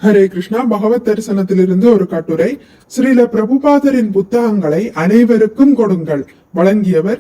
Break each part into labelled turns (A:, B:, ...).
A: ஹரே கிருஷ்ணா. பகவத் தரிசனத்திலிருந்து ஒரு கட்டுரை. ஸ்ரீல பிரபுபாதரின் புத்தகங்களை அனைவருக்கும் கொடுங்கள். வழங்கியவர்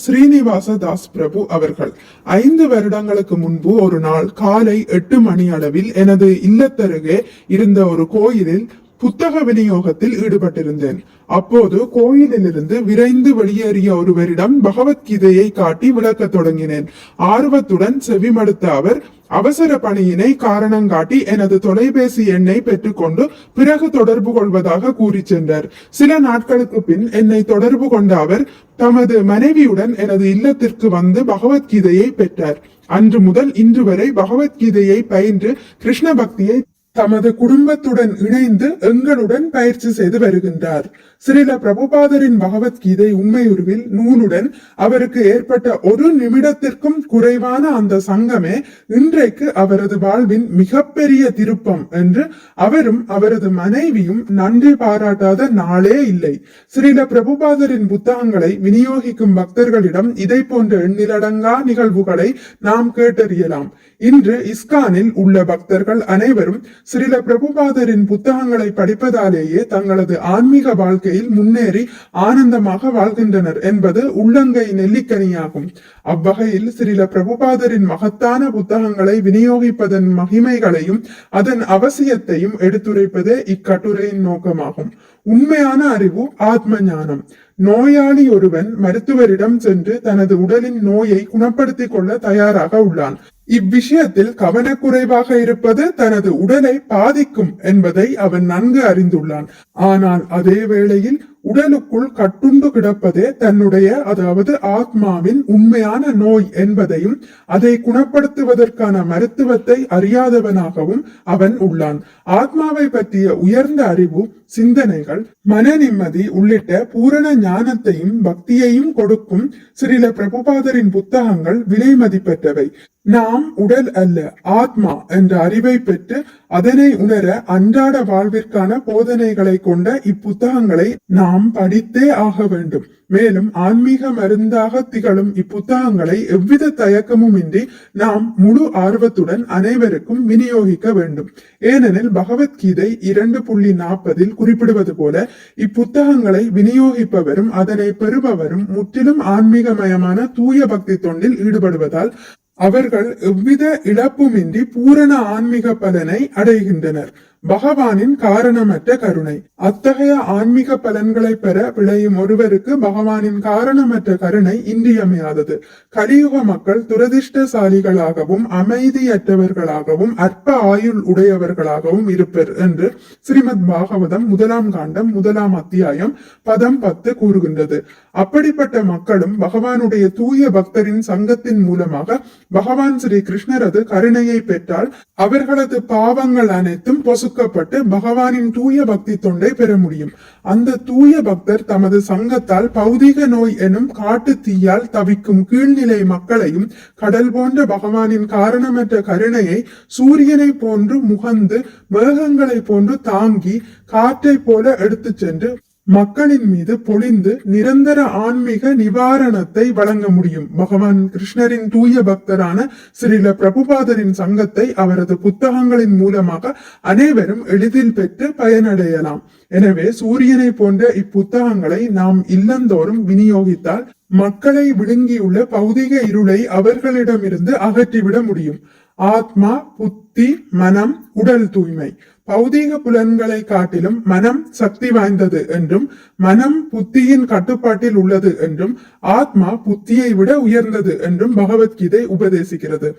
A: ஸ்ரீனிவாச தாஸ் பிரபு அவர்கள். 5 வருடங்களுக்கு முன்பு ஒரு நாள் காலை 8 மணி அளவில் எனது இல்லத்தருகே இருந்த ஒரு கோயிலில் புத்தக விநியோகத்தில் ஈடுபட்டிருந்தேன். அப்போது கோயிலிலிருந்து விரைந்து வெளியேறிய ஒருவரிடம் பகவத்கீதையை காட்டி விளக்கத் தொடங்கினேன். ஆர்வத்துடன் செவிமடுத்த அவர் அவசர பணியினை காரணம் காட்டி எனது தொலைபேசி எண்ணை பெற்றுக்கொண்டு பிறகு தொடர்பு கொள்வதாக கூறி சென்றார். சில நாட்களுக்கு பின் என்னை தொடர்பு கொண்ட அவர் தமது மனைவியுடன் எனது இல்லத்திற்கு வந்து பகவத்கீதையை பெற்றார். அன்று முதல் இன்று வரை பகவத்கீதையை பயின்று கிருஷ்ண பக்தியை தமது குடும்பத்துடன் இணைந்து எங்களுடன் பயிற்சி செய்து வருகின்றார். ஸ்ரீல பிரபுபாதரின் பகவத்கீதை உண்மையுருவில் நூலுடன் அவருக்கு ஏற்பட்ட ஒரு நிமிடத்திற்கும் குறைவான அந்த சங்கமே இன்றைக்கு அவரது வாழ்வின் மிகப்பெரிய திருப்பம் என்று அவரும் அவரது மனைவியும் நன்றி பாராட்டாத நாளே இல்லை. ஸ்ரீல பிரபுபாதரின் புத்தகங்களை விநியோகிக்கும் பக்தர்களிடம் இதை போன்ற எண்ணிலடங்கா நிகழ்வுகளை நாம் கேட்டறியலாம். இன்று இஸ்கானில் உள்ள பக்தர்கள் அனைவரும் ஸ்ரீல பிரபுபாதரின் புத்தகங்களை படிப்பதாலேயே தங்களது ஆன்மீக வாழ்க்கையில் முன்னேறி ஆனந்தமாக வாழ்கின்றனர் என்பது உள்ளங்கை நெல்லிக்கனியாகும். அவ்வகையில் ஸ்ரீல பிரபுபாதரின் மகத்தான புத்தகங்களை விநியோகிப்பதன் மகிமைகளையும் அதன் அவசியத்தையும் எடுத்துரைப்பதே இக்கட்டுரையின் நோக்கமாகும். உண்மையான அறிவு ஆத்ம ஞானம். நோயாளி ஒருவன் மருத்துவரிடம் சென்று தனது உடலின் நோயை குணப்படுத்திக் கொள்ள தயாராக உள்ளான். இவ்விஷயத்தில் கவனக்குறைவாக இருப்பது தனது உடலை பாதிக்கும் என்பதை அவன் நன்கு அறிந்துள்ளான். ஆனால் அதே வேளையில் உடலுக்குள் கட்டுண்டு கிடப்பதே தன்னுடைய, அதாவது ஆத்மாவின் உண்மையான நோய் என்பதையும் அதை குணப்படுத்துவதற்கான மருத்துவத்தை அறியாதவனாகவும் அவன் உள்ளான். ஆத்மாவை பற்றிய உயர்ந்த அறிவு, சிந்தனைகள், மன நிம்மதி உள்ளிட்ட பூரண ஞானத்தையும் பக்தியையும் கொடுக்கும் ஸ்ரீல பிரபுபாதரின் புத்தகங்கள் விலை மதிப்பற்றவை. நாம் உடல் அல்ல, ஆத்மா என்ற அறிவை பெற்று அதனை உணர அன்றாட வாழ்விற்கான போதனைகளை கொண்ட இப்புத்தகங்களை நாம் படித்தே ஆக வேண்டும். மேலும் ஆன்மீக மருந்தாக திகழும் இப்புத்தகங்களை எவ்வித தயக்கமும் இன்றி நாம் முழு ஆர்வத்துடன் அனைவருக்கும் விநியோகிக்க வேண்டும். ஏனெனில் பகவத்கீதை 2.40 குறிப்பிடுவது போல இப்புத்தகங்களை விநியோகிப்பவரும் அதனை பெறுபவரும் முற்றிலும் ஆன்மீகமயமான தூய பக்தி தொண்டில் ஈடுபடுவதால் அவர்கள் எவ்வித இழப்புமின்றி பூரண ஆன்மீக பலனை அடைகின்றனர். பகவானின் காரணமற்ற கருணை. அத்தகைய ஆன்மீக பலன்களை பெற விளையும் ஒருவருக்கு பகவானின் காரணமற்ற கருணை இன்றியமையாதது. கலியுக மக்கள் துரதிர்ஷ்டசாலிகளாகவும் அமைதியற்றவர்களாகவும் அற்ப ஆயுள் உடையவர்களாகவும் இருப்பர் என்று ஸ்ரீமத் பாகவதம் 1ஆம் காண்டம் 1ஆம் அத்தியாயம் பதம் 10 கூறுகின்றது. அப்படிப்பட்ட மக்களும் பகவானுடைய தூய பக்தரின் சங்கத்தின் மூலமாக பகவான் ஸ்ரீ கிருஷ்ணரது கருணையை பெற்றால் அவர்களது பாவங்கள் அனைத்தும் பொசுக்கப்பட்டு பகவானின் தூய பக்தி தொண்டை பெற முடியும். அந்த தூய பக்தர் தமது சங்கத்தால் பௌதிக நோய் எனும் காட்டு தீயால் தவிக்கும் கீழ்நிலை மக்களையும் கடல் போன்ற பகவானின் காரணமற்ற கருணையை சூரியனை போன்று முகந்து மேகங்களை போன்று தாங்கி காற்றை போல எடுத்து சென்று மக்களின் மீது பொழிந்து நிரந்தர ஆன்மீக நிவாரணத்தை வழங்க முடியும். பகவான் கிருஷ்ணரின் தூய பக்தரான ஸ்ரீல பிரபுபாதரின் சங்கத்தை அவரது புத்தகங்களின் மூலமாக அனைவரும் எளிதில் பெற்று பயனடையலாம். எனவே சூரியனை போன்ற இப்புத்தகங்களை நாம் இல்லந்தோறும் விநியோகித்தால் மக்களை விழுங்கியுள்ள பௌதிக இருளை அவர்களிடமிருந்து அகற்றிவிட முடியும். ஆத்மா, புத்தி, மனம், உடல் தூய்மை. பௌதீக புலன்களை காட்டிலும் மனம் சக்தி வாய்ந்தது என்றும் மனம் புத்தியின் கட்டுப்பாட்டில் உள்ளது என்றும் ஆத்மா புத்தியை விட உயர்ந்தது என்றும் பகவத்கீதை உபதேசிக்கிறது.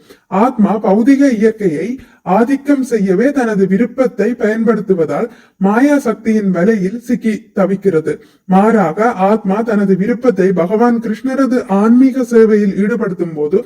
A: ஆத்மா பௌதிக இயற்கையை ஆதிக்கம் செய்யவே தனது விருப்பத்தை பயன்படுத்துவதால் மாயா சக்தியின் வலையில் சிக்கி தவிக்கிறது. மாறாக ஆத்மா தனது விருப்பத்தை பகவான் கிருஷ்ணரது ஆன்மீக சேவையில் ஈடுபடுத்தும் போது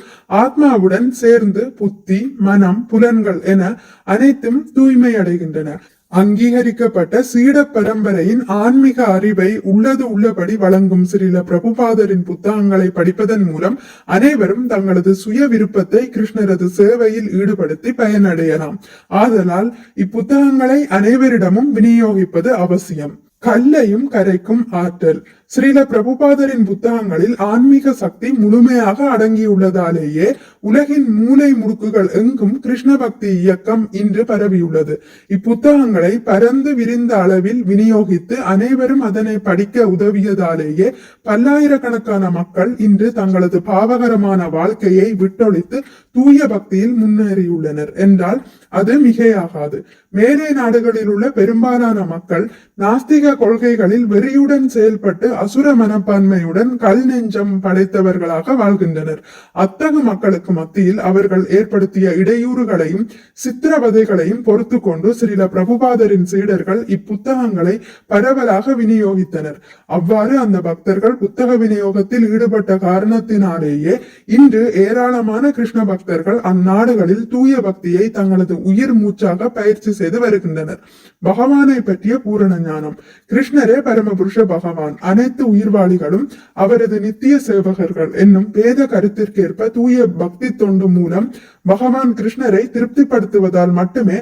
A: ஆத்மாவுடன் சேர்ந்து புத்தி, மனம், புலன்கள் என அனைத்தும் தூய்மை அடைகின்றன. அங்கீகரிக்கப்பட்ட சீட பரம்பரையின் ஆன்மீக அறிவை உள்ளது உள்ளபடி வழங்கும் ஸ்ரீல பிரபுபாதரின் புத்தகங்களை படிப்பதன் மூலம் அனைவரும் தங்களது சுய விருப்பத்தை கிருஷ்ணரது சேவையில் ஈடுபடுத்தி பயனடையலாம். ஆதலால் இப்புத்தகங்களை அனைவரிடமும் விநியோகிப்பது அவசியம். கல்லையும் கரைக்கும் ஆற்றல். ஸ்ரீல பிரபுபாதரின் புத்தகங்களில் ஆன்மீக சக்தி முழுமையாக அடங்கியுள்ளதாலேயே உலகின் மூலை முடுக்குகள் எங்கும் கிருஷ்ண பக்தி இயக்கம் இன்று பரவியுள்ளது. இப்புத்தகங்களை பரந்து விரிந்த அளவில் விநியோகித்து அனைவரும் அதனை படிக்க உதவியதாலேயே பல்லாயிரக்கணக்கான மக்கள் இன்று தங்களது பாவகரமான வாழ்க்கையை விட்டொழித்து தூய பக்தியில் முன்னேறியுள்ளனர் என்றால் அது மிகையாகாது. மேலை நாடுகளில் உள்ள பெரும்பாலான மக்கள் நாஸ்திக கொள்கைகளில் வெறியுடன் செயல்பட்டு அசுர மனப்பான்மையுடன் கல் நெஞ்சம் படைத்தவர்களாக வாழ்கின்றனர். அத்தகு மக்களுக்கு மத்தியில் அவர்கள் ஏற்படுத்திய இடையூறுகளையும் சித்திரவதைகளையும் பொறுத்து கொண்டு ஸ்ரீல பிரபுபாதரின் சீடர்கள் இப்புத்தகங்களை பரவலாக விநியோகித்தனர். அவ்வாறு அந்த பக்தர்கள் புத்தக விநியோகத்தில் ஈடுபட்ட காரணத்தினாலேயே இன்று ஏராளமான கிருஷ்ண பக்தர்கள் அந்நாடுகளில் தூய பக்தியை தங்களது உயிர் மூச்சாக பயிற்சி செய்து வருகின்றனர். பகவானை பற்றிய பூரண ஞானம். கிருஷ்ணரே பரமபுருஷ பகவான். அனைத்து உயிர்வாளிகளும் அவரது நித்திய சேவகர்கள் என்னும் பேத கருத்திற்கேற்ப தூய பக்தி தொண்டு மூலம் பகவான் கிருஷ்ணரை திருப்திப்படுத்துவதால் மட்டுமே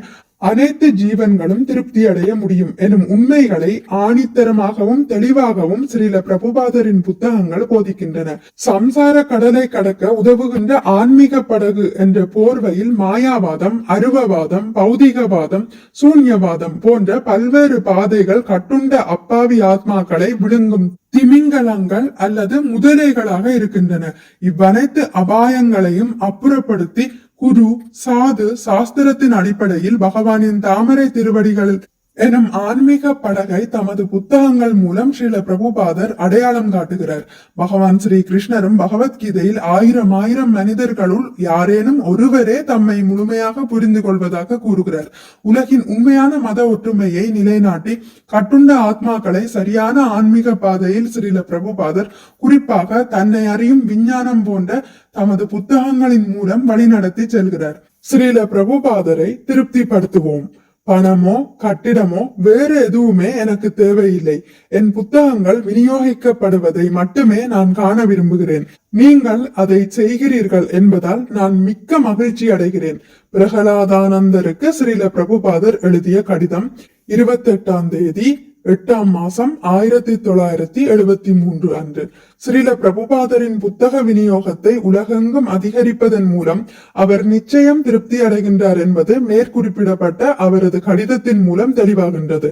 A: அனைத்து ஜீவன்களும் திருப்தி அடைய முடியும் எனும் உண்மைகளை ஆணித்தரமாகவும் தெளிவாகவும் ஸ்ரீல பிரபுபாதரின் புத்தகங்கள் போதிக்கின்றன. சம்சார கடலை கடக்க உதவுகின்ற ஆன்மீக படகு என்ற போர்வையில் மாயாவாதம், அருவவாதம், பௌதிகவாதம், சூன்யவாதம் போன்ற பல்வேறு பாதைகள் கட்டுண்ட அப்பாவி ஆத்மாக்களை விழுங்கும் திமிங்கலங்கள் அல்லது முதலைகளாக இருக்கின்றன. இவ்வனைத்து அபாயங்களையும் அப்புறப்படுத்தி குரு, சாது, சாஸ்திரத்தின் அடிப்படையில் பகவானின் தாமரை திருவடிகள் எனும் ஆன்மீக படகை தமது புத்தகங்கள் மூலம் ஸ்ரீல பிரபுபாதர் அடையாளம் காட்டுகிறார். பகவான் ஸ்ரீ கிருஷ்ணரும் பகவத்கீதையில் ஆயிரம் மனிதர்களுள் யாரேனும் ஒருவரே தம்மை முழுமையாக புரிந்து கொள்வதாக கூறுகிறார். உலகின் உண்மையான மத ஒற்றுமையை நிலைநாட்டி கட்டுண்ட ஆத்மாக்களை சரியான ஆன்மீக பாதையில் ஸ்ரீல பிரபுபாதர் குறிப்பாக தன்னை அறியும் விஞ்ஞானம் போன்ற தமது புத்தகங்களின் மூலம் வழிநடத்தி செல்கிறார். ஸ்ரீல பிரபுபாதரை திருப்திப்படுத்துவோம். பணமோ கட்டிடமோ வேறு எதுவுமே எனக்கு தேவையில்லை. என் புத்தகங்கள் விநியோகிக்கப்படுவதை மட்டுமே நான் காண விரும்புகிறேன். நீங்கள் அதை செய்கிறீர்கள் என்பதால் நான் மிக்க மகிழ்ச்சி அடைகிறேன். பிரகலாதானந்தருக்கு ஸ்ரீல பிரபுபாதர் எழுதிய கடிதம் 28ஆம் தேதி 8ஆம் மாசம் 1973 அன்று. ஸ்ரீல பிரபுபாதரின் புத்தக விநியோகத்தை உலகெங்கும் அதிகரிப்பதன் மூலம் அவர் நிச்சயம் திருப்தி அடைகின்றார் என்பது மேற்குறிப்பிடப்பட்ட அவரது கடிதத்தின் மூலம் தெளிவாகின்றது.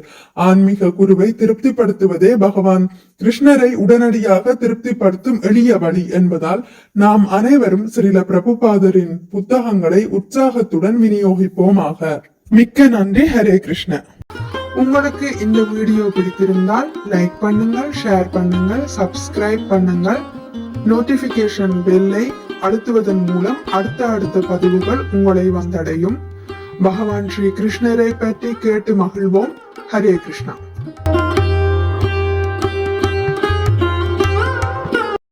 A: ஆன்மீக குருவை திருப்திப்படுத்துவதே பகவான் கிருஷ்ணரை உடனடியாக திருப்திப்படுத்தும் எளிய வழி என்பதால் நாம் அனைவரும் ஸ்ரீல பிரபுபாதரின் புத்தகங்களை உற்சாகத்துடன் விநியோகிப்போமாக. மிக்க நன்றி. ஹரே கிருஷ்ண. உங்களுக்கு இந்த வீடியோ பிடித்திருந்தால் லைக் பண்ணுங்கள், ஷேர் பண்ணுங்கள், சப்ஸ்கிரைப் பண்ணுங்கள். நோட்டிபிகேஷன் பெல்லை அழுத்துவதன் மூலம் அடுத்த பதிவுகள் உங்களை வந்தடையும். பகவான் ஸ்ரீ கிருஷ்ணரை பற்றி கேட்டு மகிழ்வோம். ஹரே கிருஷ்ணா.